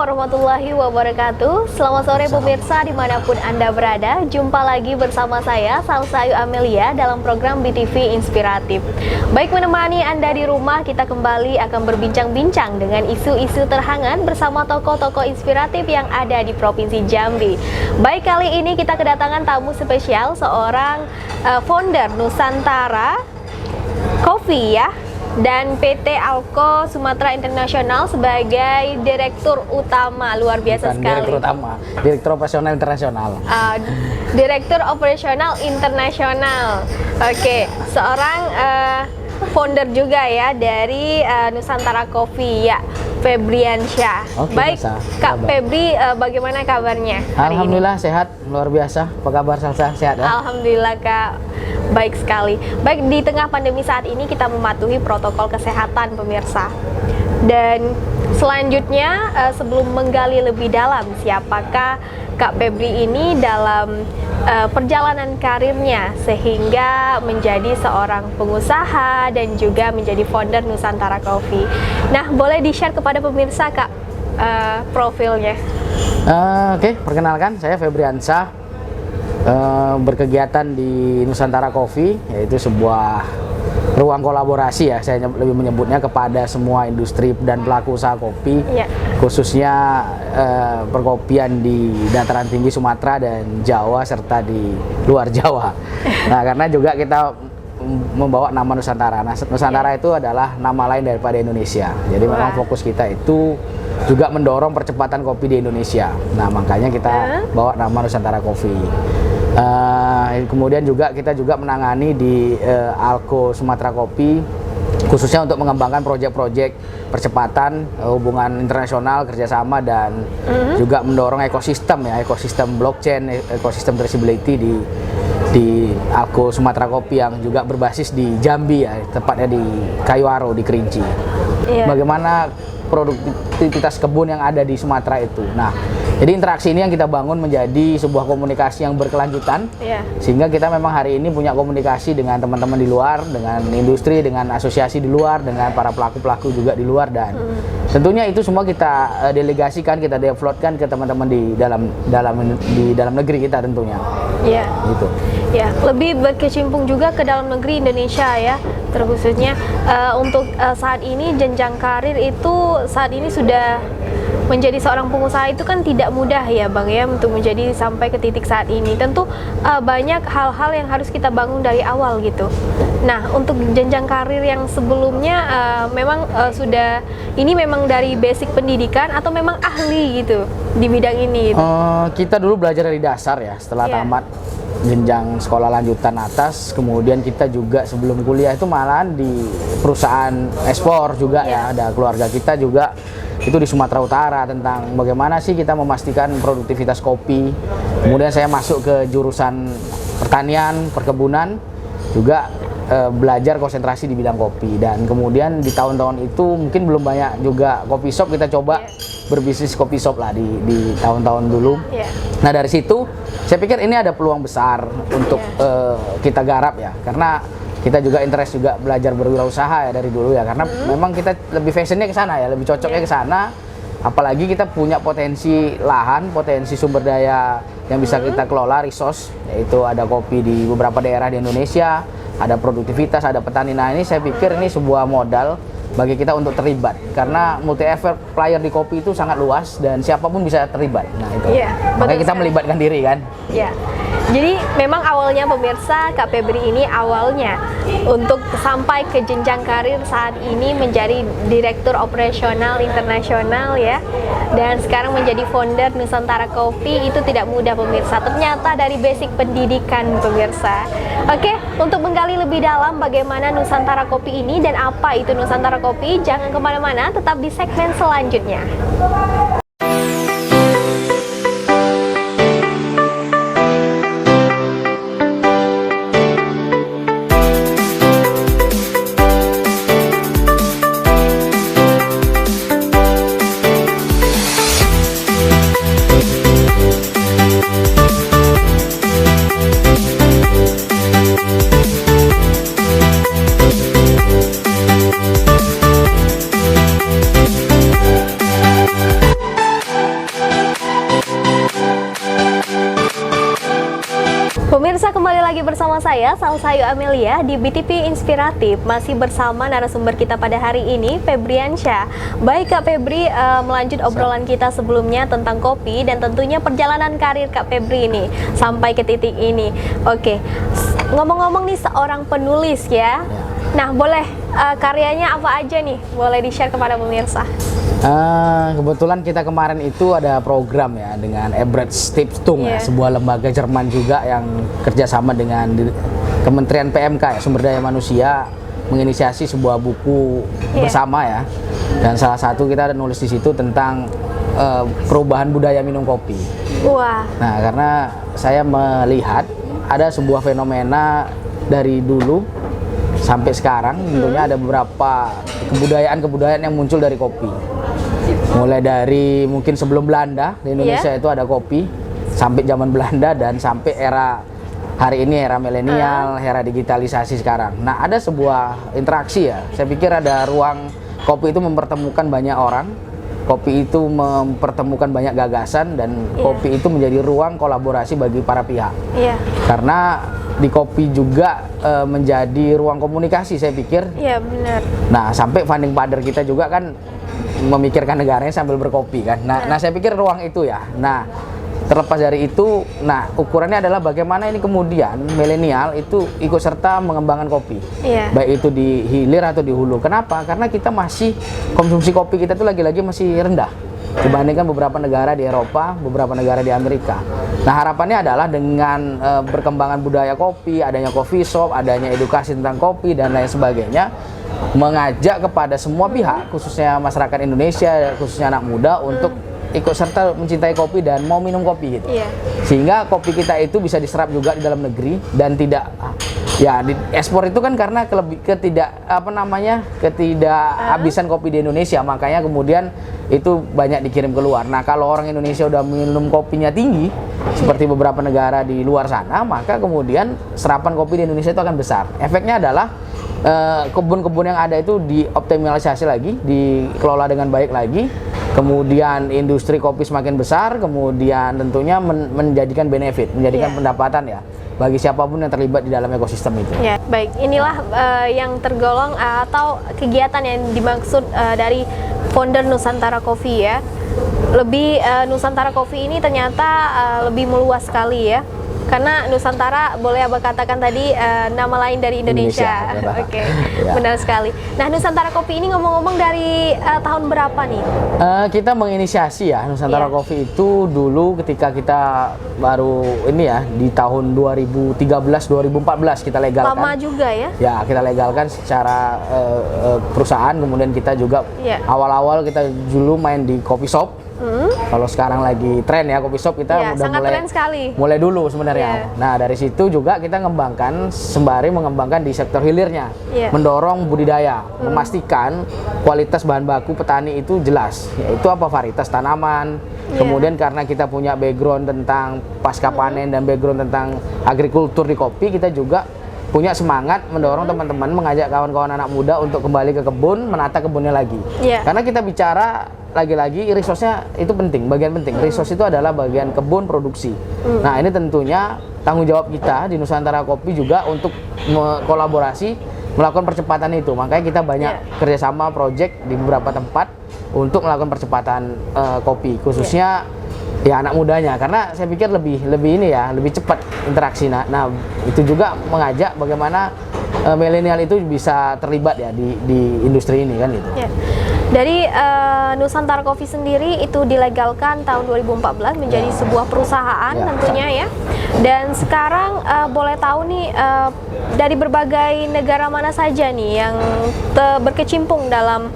warahmatullahi wabarakatuh. Selamat sore pemirsa dimanapun Anda berada. Jumpa lagi bersama saya Salsa Ayu Amelia dalam program BTV Inspiratif. Baik, menemani Anda di rumah, kita kembali akan berbincang-bincang dengan isu-isu terhangat bersama tokoh-tokoh inspiratif yang ada di Provinsi Jambi. Baik, kali ini kita kedatangan tamu spesial, seorang founder Nusantara Coffee ya, dan PT Alko Sumatera Internasional sebagai direktur utama. Luar biasa. Bukan sekali. Direktur utama, direktur operasional internasional. Direktur operasional internasional. Oke, seorang founder juga ya dari Nusantara Coffee ya, Febriansyah. Baik, Kak Febri, bagaimana kabarnya hari Alhamdulillah ini? Sehat, luar biasa. Apa kabar Salsa? Sehat ya? Alhamdulillah Kak, baik sekali. Baik, di tengah pandemi saat ini kita mematuhi protokol kesehatan pemirsa. Dan selanjutnya sebelum menggali lebih dalam siapakah Kak Febri ini dalam perjalanan karirnya sehingga menjadi seorang pengusaha dan juga menjadi founder Nusantara Coffee. Nah, boleh di-share kepada pemirsa Kak profilnya. Oke, perkenalkan saya Febriansyah, berkegiatan di Nusantara Coffee, yaitu sebuah ruang kolaborasi ya, saya lebih menyebutnya, kepada semua industri dan pelaku usaha kopi, khususnya perkopian di dataran tinggi Sumatera dan Jawa serta di luar Jawa. Nah, karena juga kita membawa nama Nusantara. Nah, Nusantara itu adalah nama lain daripada Indonesia. Jadi memang fokus kita itu juga mendorong percepatan kopi di Indonesia. Nah, makanya kita bawa nama Nusantara Coffee. Kemudian juga kita juga menangani di Alko Sumatera Coffee, khususnya untuk mengembangkan proyek-proyek percepatan hubungan internasional, kerjasama, dan juga mendorong ekosistem ya, ekosistem blockchain, ekosistem traceability di Alko Sumatera Coffee yang juga berbasis di Jambi ya, tepatnya di Kayuaro di Kerinci. Bagaimana produktivitas kebun yang ada di Sumatera itu. Nah, jadi interaksi ini yang kita bangun menjadi sebuah komunikasi yang berkelanjutan, sehingga kita memang hari ini punya komunikasi dengan teman-teman di luar, dengan industri, dengan asosiasi di luar, dengan para pelaku-pelaku juga di luar, dan tentunya itu semua kita delegasikan, kita developkan ke teman-teman di dalam negeri kita tentunya. Gitu. Ya, lebih berkecimpung juga ke dalam negeri Indonesia ya, terkhususnya untuk saat ini jenjang karir itu saat ini sudah menjadi seorang pengusaha itu kan tidak mudah ya Bang ya, untuk menjadi sampai ke titik saat ini. Tentu banyak hal-hal yang harus kita bangun dari awal gitu. Nah, untuk jenjang karir yang sebelumnya memang sudah, ini memang dari basic pendidikan atau memang ahli gitu di bidang ini gitu? Kita dulu belajar dari dasar ya, setelah tamat jenjang sekolah lanjutan atas, kemudian kita juga sebelum kuliah itu malahan di perusahaan ekspor juga ya, ada keluarga kita juga itu di Sumatera Utara, tentang bagaimana sih kita memastikan produktivitas kopi. Kemudian saya masuk ke jurusan pertanian, perkebunan, juga belajar konsentrasi di bidang kopi. Dan kemudian di tahun-tahun itu mungkin belum banyak juga kopi shop, kita coba berbisnis kopi shop lah di tahun-tahun dulu. Nah, dari situ saya pikir ini ada peluang besar untuk kita garap ya, karena kita juga interest juga belajar berwirausaha ya dari dulu ya, karena memang kita lebih fashionnya ke sana ya, lebih cocoknya ke sana. Apalagi kita punya potensi lahan, potensi sumber daya yang bisa kita kelola, resource, yaitu ada kopi di beberapa daerah di Indonesia, ada produktivitas, ada petani. Nah, ini saya pikir ini sebuah modal bagi kita untuk terlibat, karena multi effect player di kopi itu sangat luas dan siapapun bisa terlibat. Nah, itu makanya kita melibatkan diri kan. Jadi memang awalnya pemirsa, Kak Febri ini awalnya untuk sampai ke jenjang karir saat ini menjadi direktur operasional internasional ya, dan sekarang menjadi founder Nusantara Coffee, itu tidak mudah pemirsa. Ternyata dari basic pendidikan pemirsa. Oke, untuk menggali lebih dalam bagaimana Nusantara Coffee ini dan apa itu Nusantara Coffee, jangan kemana-mana, tetap di segmen selanjutnya. Salsayu Amelia di BTV Inspiratif, masih bersama narasumber kita pada hari ini, Febriansyah. Baik Kak Febri, melanjut obrolan kita sebelumnya tentang kopi dan tentunya perjalanan karir Kak Febri ini sampai ke titik ini. Oke, ngomong-ngomong nih seorang penulis ya. Nah, boleh karyanya apa aja nih? Boleh di-share kepada pemirsa. Kebetulan kita kemarin itu ada program ya dengan Ebert Stiftung ya, sebuah lembaga Jerman juga yang kerjasama dengan Kementerian PMK ya, Sumber Daya Manusia, menginisiasi sebuah buku bersama ya. Dan salah satu kita ada nulis di situ tentang perubahan budaya minum kopi. Wah. Nah, karena saya melihat ada sebuah fenomena dari dulu sampai sekarang, tentunya ada beberapa kebudayaan yang muncul dari kopi. Mulai dari mungkin sebelum Belanda di Indonesia itu ada kopi, sampai zaman Belanda dan sampai era hari ini, era milenial, era digitalisasi sekarang. Nah, ada sebuah interaksi ya. Saya pikir ada ruang kopi itu mempertemukan banyak orang. Kopi itu mempertemukan banyak gagasan dan kopi itu menjadi ruang kolaborasi bagi para pihak. Karena di kopi juga menjadi ruang komunikasi, saya pikir. Iya, benar. Nah, sampai founding father kita juga kan memikirkan negaranya sambil berkopi kan. Nah, saya pikir ruang itu ya. Nah, terlepas dari itu, nah ukurannya adalah bagaimana ini kemudian milenial itu ikut serta mengembangkan kopi. Baik itu di hilir atau di hulu. Kenapa? Karena kita masih konsumsi kopi kita tuh lagi-lagi masih rendah dibandingkan beberapa negara di Eropa, beberapa negara di Amerika. Nah, harapannya adalah dengan perkembangan budaya kopi, adanya coffee shop, adanya edukasi tentang kopi dan lain sebagainya, mengajak kepada semua pihak, khususnya masyarakat Indonesia, khususnya anak muda untuk ikut serta mencintai kopi dan mau minum kopi gitu. Sehingga kopi kita itu bisa diserap juga di dalam negeri dan tidak ya di ekspor itu kan karena ketidakhabisan kopi di Indonesia, makanya kemudian itu banyak dikirim keluar. Nah, kalau orang Indonesia udah minum kopinya tinggi seperti beberapa negara di luar sana, maka kemudian serapan kopi di Indonesia itu akan besar. Efeknya adalah kebun-kebun yang ada itu dioptimalisasi lagi, dikelola dengan baik lagi, kemudian industri kopi semakin besar, kemudian tentunya menjadikan benefit, menjadikan pendapatan ya bagi siapapun yang terlibat di dalam ekosistem itu. Ya, baik. Inilah yang tergolong atau kegiatan yang dimaksud dari founder Nusantara Coffee ya. Lebih Nusantara Coffee ini ternyata lebih meluas sekali ya. Karena Nusantara, boleh Abah katakan tadi, nama lain dari Indonesia. Oke, benar sekali. Nah, Nusantara Coffee ini ngomong-ngomong dari tahun berapa nih? Kita menginisiasi ya Nusantara Coffee itu dulu ketika kita baru ini ya di tahun 2013-2014 kita legalkan. Lama juga ya? Ya, kita legalkan secara perusahaan, kemudian kita juga awal-awal kita dulu main di coffee shop. Kalau sekarang lagi tren ya coffee shop, kita udah mulai dulu sebenarnya. Nah, dari situ juga kita sembari mengembangkan di sektor hilirnya, mendorong budidaya, memastikan kualitas bahan baku petani itu jelas, yaitu apa, varietas tanaman. Kemudian karena kita punya background tentang pasca panen dan background tentang agrikultur di kopi, kita juga punya semangat mendorong teman-teman, mengajak kawan-kawan anak muda untuk kembali ke kebun, menata kebunnya lagi. Karena kita bicara lagi-lagi resource-nya itu penting, bagian penting. Resource itu adalah bagian kebun produksi. Nah, ini tentunya tanggung jawab kita di Nusantara Kopi juga untuk kolaborasi melakukan percepatan itu. Makanya kita banyak kerjasama project di beberapa tempat untuk melakukan percepatan kopi, khususnya ya anak mudanya, karena saya pikir lebih ini ya, lebih cepat interaksi. Nah, itu juga mengajak bagaimana milenial itu bisa terlibat ya di industri ini kan gitu. Dari Nusantara Coffee sendiri itu dilegalkan tahun 2014 menjadi sebuah perusahaan tentunya ya. Dan sekarang boleh tahu nih dari berbagai negara mana saja nih yang berkecimpung dalam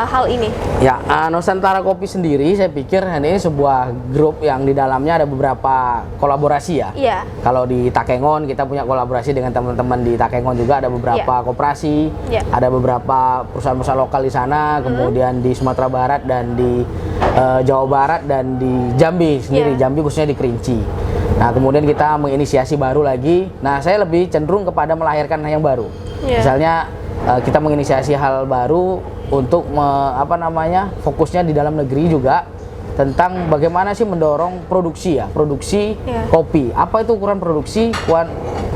hal ini? Ya, Nusantara Coffee sendiri saya pikir ini sebuah grup yang di dalamnya ada beberapa kolaborasi ya. Kalau di Takengon kita punya kolaborasi dengan teman-teman di Takengon juga, ada beberapa koperasi, ada beberapa perusahaan-perusahaan lokal di sana, kemudian di Sumatera Barat dan di Jawa Barat dan di Jambi sendiri, Jambi khususnya di Kerinci. Nah, kemudian kita menginisiasi baru lagi. Nah, saya lebih cenderung kepada melahirkan yang baru. Misalnya kita menginisiasi hal baru untuk fokusnya di dalam negeri juga, tentang bagaimana sih mendorong produksi produksi kopi. Apa itu ukuran produksi,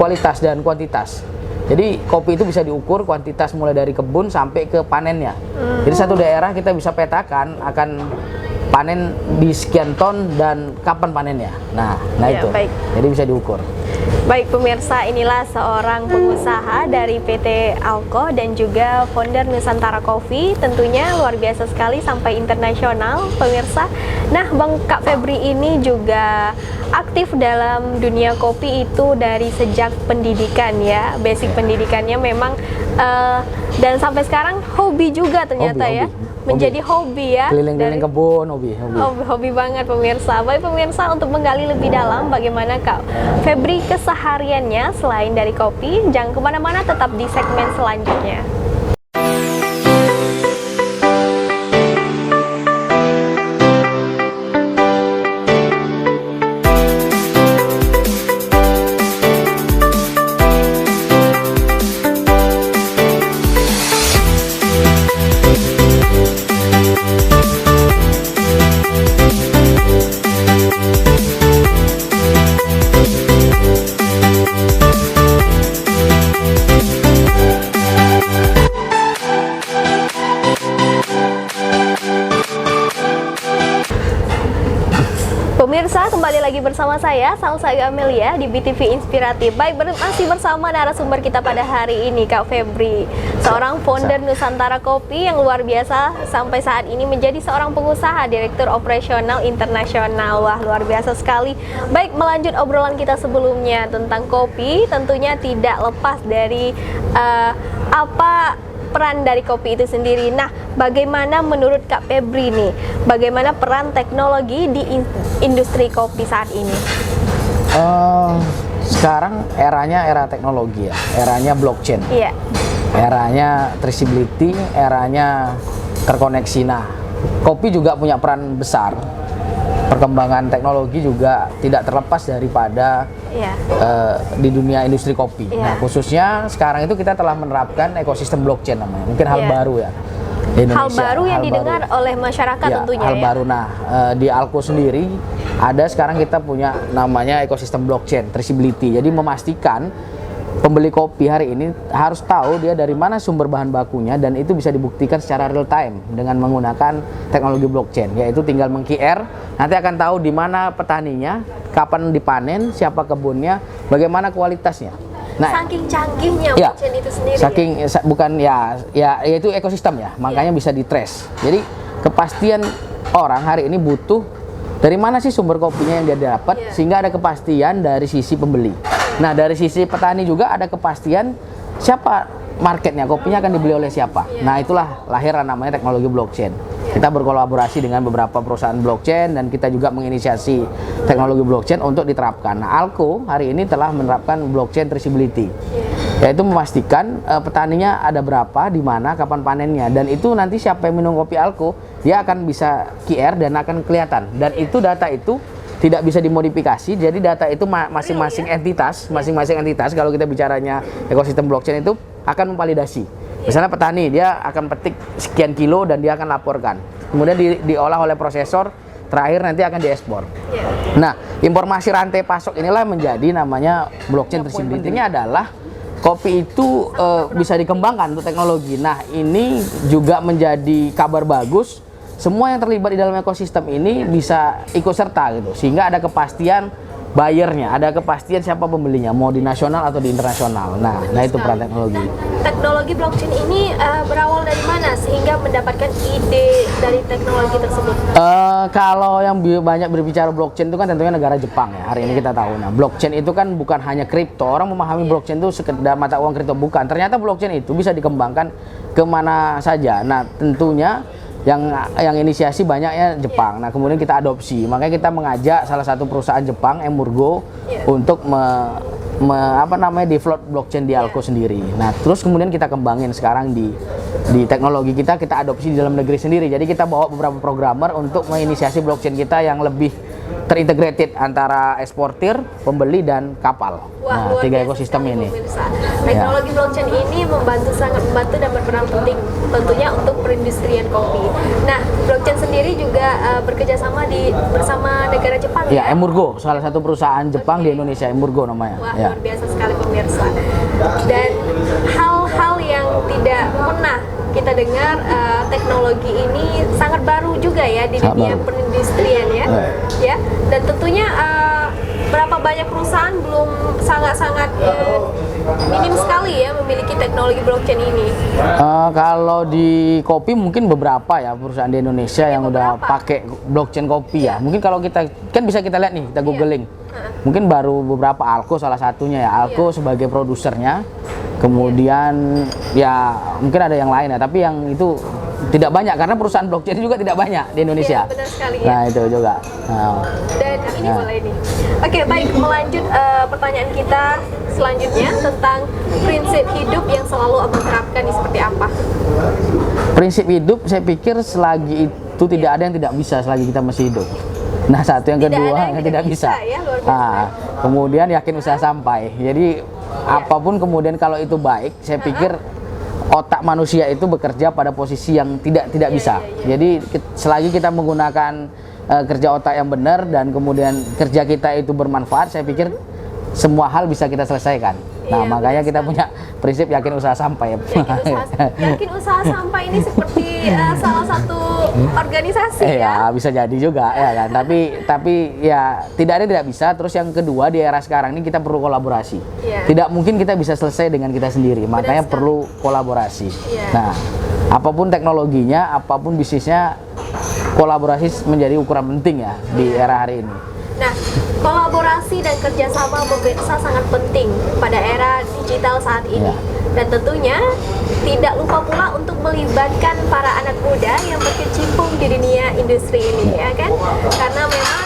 kualitas dan kuantitas. Jadi kopi itu bisa diukur kuantitas mulai dari kebun sampai ke panennya. Jadi satu daerah kita bisa petakan akan panen di sekian ton dan kapan panennya. Nah itu. Baik. Jadi bisa diukur. Baik pemirsa, inilah seorang pengusaha dari PT Alko dan juga founder Nusantara Coffee. Tentunya luar biasa sekali sampai internasional pemirsa. Nah Bang Kak Febri ini juga aktif dalam dunia kopi itu dari sejak pendidikan ya. Basic pendidikannya memang dan sampai sekarang hobi juga ternyata menjadi hobi ya. Keliling-keliling kebun, hobi banget pemirsa. Baik pemirsa, untuk menggali lebih dalam bagaimana Kak Febri kesehariannya selain dari kopi, jangan kemana-mana, tetap di segmen selanjutnya. Pemirsa, kembali lagi bersama saya Salsa Amelia di BTV Inspiratif. Baik, masih bersama narasumber kita pada hari ini, Kak Febri, seorang founder Nusantara Coffee yang luar biasa sampai saat ini menjadi seorang pengusaha, direktur operasional internasional. Wah, luar biasa sekali. Baik, melanjut obrolan kita sebelumnya tentang kopi, tentunya tidak lepas dari apa peran dari kopi itu sendiri. Nah, bagaimana menurut Kak Febri nih, bagaimana peran teknologi di industri kopi saat ini? Sekarang eranya era teknologi ya, eranya blockchain, eranya traceability, eranya terkoneksi. Nah, kopi juga punya peran besar. Perkembangan teknologi juga tidak terlepas daripada di dunia industri kopi. Nah, khususnya sekarang itu kita telah menerapkan ekosistem blockchain namanya. Mungkin hal baru ya di Indonesia. Hal baru yang didengar oleh masyarakat tentunya. Hal baru. Nah, di Alko sendiri ada sekarang kita punya namanya ekosistem blockchain traceability. Jadi memastikan pembeli kopi hari ini harus tahu dia dari mana sumber bahan bakunya, dan itu bisa dibuktikan secara real time dengan menggunakan teknologi blockchain, yaitu tinggal meng-QR, nanti akan tahu di mana petaninya, kapan dipanen, siapa kebunnya, bagaimana kualitasnya. Nah, saking canggihnya blockchain itu sendiri. Itu ekosistem ya, makanya bisa di-trace. Jadi kepastian orang hari ini butuh dari mana sih sumber kopinya yang dia dapat, sehingga ada kepastian dari sisi pembeli. Nah, dari sisi petani juga ada kepastian siapa marketnya, kopinya akan dibeli oleh siapa. Nah, itulah lahir namanya teknologi blockchain. Kita berkolaborasi dengan beberapa perusahaan blockchain dan kita juga menginisiasi teknologi blockchain untuk diterapkan. Nah, Alko hari ini telah menerapkan blockchain traceability, yaitu memastikan petaninya ada berapa, di mana, kapan panennya, dan itu nanti siapa yang minum kopi Alko, dia akan bisa QR dan akan kelihatan. Dan itu data itu tidak bisa dimodifikasi, jadi data itu masing-masing entitas, kalau kita bicaranya ekosistem blockchain itu akan memvalidasi. Misalnya petani, dia akan petik sekian kilo dan dia akan laporkan. Kemudian diolah oleh prosesor, terakhir nanti akan diekspor. Nah, informasi rantai pasok inilah menjadi namanya blockchain traceability. Intinya adalah kopi itu bisa dikembangkan untuk teknologi. Nah, ini juga menjadi kabar bagus. Semua yang terlibat di dalam ekosistem ini bisa ikut serta gitu, sehingga ada kepastian buyernya, ada kepastian siapa pembelinya, mau di nasional atau di internasional. Nah itu peran teknologi. Teknologi blockchain ini berawal dari mana sehingga mendapatkan ide dari teknologi tersebut? Kalau yang banyak berbicara blockchain itu kan tentunya negara Jepang ya. Hari ini kita tahu. Nah, blockchain itu kan bukan hanya kripto. Orang memahami blockchain itu sekedar mata uang kripto, bukan. Ternyata blockchain itu bisa dikembangkan kemana saja. Nah, tentunya yang inisiasi banyaknya Jepang. Nah, kemudian kita adopsi. Makanya kita mengajak salah satu perusahaan Jepang, Emurgo, untuk develop blockchain di Alko sendiri. Nah, terus kemudian kita kembangin sekarang di teknologi kita adopsi di dalam negeri sendiri. Jadi kita bawa beberapa programmer untuk menginisiasi blockchain kita yang lebih terintegrated antara eksportir, pembeli, dan kapal. Wah, nah, 3 ekosistem ini. Teknologi blockchain ini sangat membantu dan berperan penting tentunya untuk perindustrian kopi. Nah, blockchain sendiri sendiri juga bekerja sama bersama negara Jepang Ya, ya? Emurgo, salah satu perusahaan Jepang di Indonesia, Emurgo namanya. Wah, Ya. luar biasa sekali pemirsa. Dan hal-hal yang tidak pernah kita dengar, teknologi ini sangat baru juga ya di Sangat dunia baru. perindustrian ya. Ya, dan tentunya berapa banyak perusahaan belum sangat-sangat minim sekali ya memiliki teknologi blockchain ini. Kalau di kopi mungkin beberapa ya perusahaan di Indonesia yang udah beberapa. pakai blockchain kopi ya. Mungkin kalau kita kan bisa kita lihat nih, kita googling. Mungkin baru beberapa, Alko salah satunya ya. Alko sebagai produsernya. Kemudian ya mungkin ada yang lain ya, tapi yang itu tidak banyak karena perusahaan blockchain juga tidak banyak di Indonesia. Iya, benar sekali ya. Nah, itu juga. Nah, Dan ini boleh nih. Oke, baik, melanjut pertanyaan kita selanjutnya tentang prinsip hidup yang selalu Abang terapkan ini seperti apa? prinsip hidup saya pikir selagi itu tidak ada yang tidak bisa selagi kita masih hidup. Nah, satu yang Tidak kedua ada yang yang tidak tidak bisa. bisa ya, luar biasa. Nah, kemudian yakin usaha sampai. Jadi apapun kemudian kalau itu baik, saya pikir otak manusia itu bekerja pada posisi yang tidak bisa. Jadi selagi kita menggunakan kerja otak yang benar dan kemudian kerja kita itu bermanfaat, saya pikir semua hal bisa kita selesaikan. Nah, Iya, makanya benar kita sekali. punya prinsip yakin usaha sampai. Yakin usaha sampai ini seperti salah satu organisasi ya? Ya bisa jadi juga ya kan. Tapi ya tidak ada yang tidak bisa. Terus yang kedua di era sekarang ini kita perlu kolaborasi. Iya. Tidak mungkin kita bisa selesai dengan kita sendiri. Makanya sekali. perlu kolaborasi. Iya. Nah, apapun teknologinya, apapun bisnisnya, kolaborasi menjadi ukuran penting ya di era hari ini. Nah, kolaborasi dan kerjasama pemirsa sangat penting pada era digital saat ini. Ya. Dan tentunya tidak lupa pula untuk melibatkan para anak muda yang berkecimpung di dunia industri ini, ya kan? Karena memang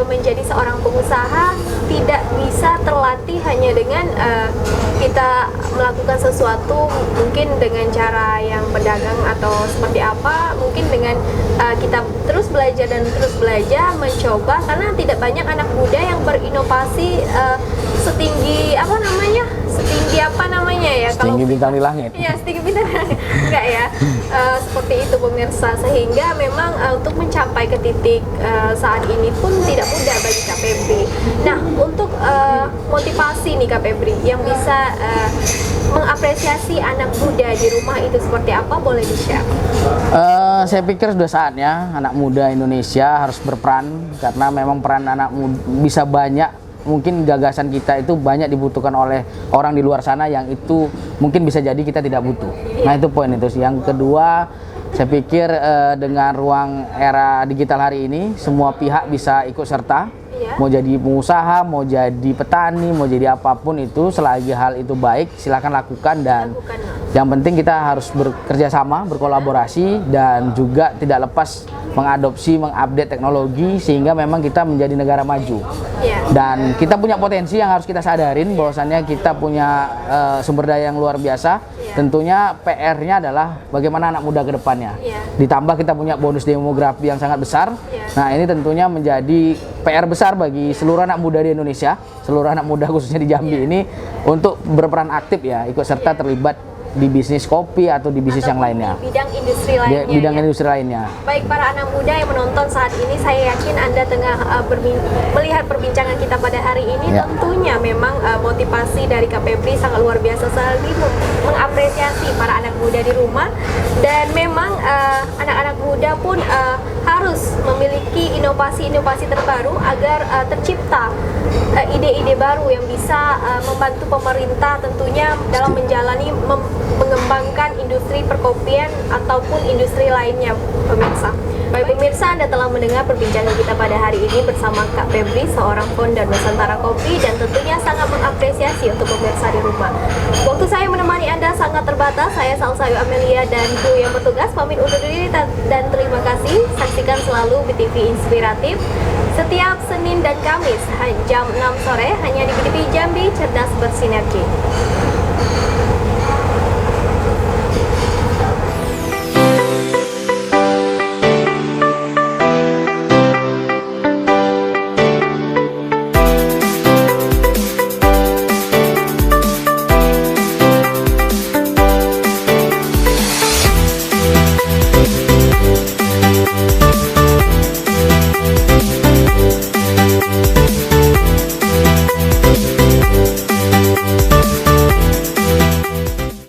menjadi seorang pengusaha tidak bisa terlatih hanya dengan kita melakukan sesuatu mungkin dengan cara yang pedagang atau seperti apa, mungkin dengan kita terus belajar dan terus belajar mencoba, karena tidak banyak anak muda yang berinovasi setinggi apa namanya ya, Setinggi bintang di langit. Iya, setinggi bintang enggak ya, seperti itu pemirsa, sehingga memang untuk mencapai ke titik saat ini pun tidak mudah bagi Kak Febri. Nah, untuk motivasi nih Kak Febri yang bisa mengapresiasi anak muda di rumah itu seperti apa, boleh di-share? Saya pikir sudah saatnya anak muda Indonesia harus berperan, karena memang peran anak muda bisa banyak. Mungkin gagasan kita itu banyak dibutuhkan oleh orang di luar sana yang itu mungkin bisa jadi kita tidak butuh. Nah, itu poin itu. Yang kedua, saya pikir dengan ruang era digital hari ini semua pihak bisa ikut serta. Mau jadi pengusaha, mau jadi petani, mau jadi apapun itu, selagi hal itu baik silakan lakukan. Dan yang penting kita harus bekerja sama, berkolaborasi, dan juga tidak lepas mengadopsi, mengupdate teknologi sehingga memang kita menjadi negara maju. Dan kita punya potensi yang harus kita sadarin bahwasannya kita punya sumber daya yang luar biasa. Tentunya PR-nya adalah bagaimana anak muda ke depannya. Ditambah kita punya bonus demografi yang sangat besar. Nah, ini tentunya menjadi PR besar bagi seluruh anak muda di Indonesia, seluruh anak muda khususnya di Jambi ini untuk berperan aktif ya, ikut serta terlibat di bisnis kopi atau di bisnis yang lainnya. Di bidang industri lainnya. Bidang industri lainnya. Baik para anak muda yang menonton saat ini, saya yakin Anda tengah melihat perbincangan kita pada hari ini. Tentunya memang motivasi dari Kak Febri sangat luar biasa sekali mengapresiasi para anak muda di rumah. Dan memang anak-anak muda pun harus memiliki inovasi-inovasi terbaru agar tercipta ide-ide baru yang bisa membantu pemerintah tentunya dalam menjalani mengembangkan industri perkopian ataupun industri lainnya, pemirsa. Baik pemirsa, Anda telah mendengar perbincangan kita pada hari ini bersama Kak Febri, seorang founder Nusantara Kopi, dan tentunya sangat mengapresiasi untuk pemirsa di rumah. Waktu saya menemani Anda sangat terbatas. Saya Salsayu Amelia dan kru yang bertugas pamit undur diri dan terima kasih. Saksikan selalu BTV Inspiratif setiap Senin dan Kamis jam 6 sore hanya di BTV Jambi, cerdas bersinergi.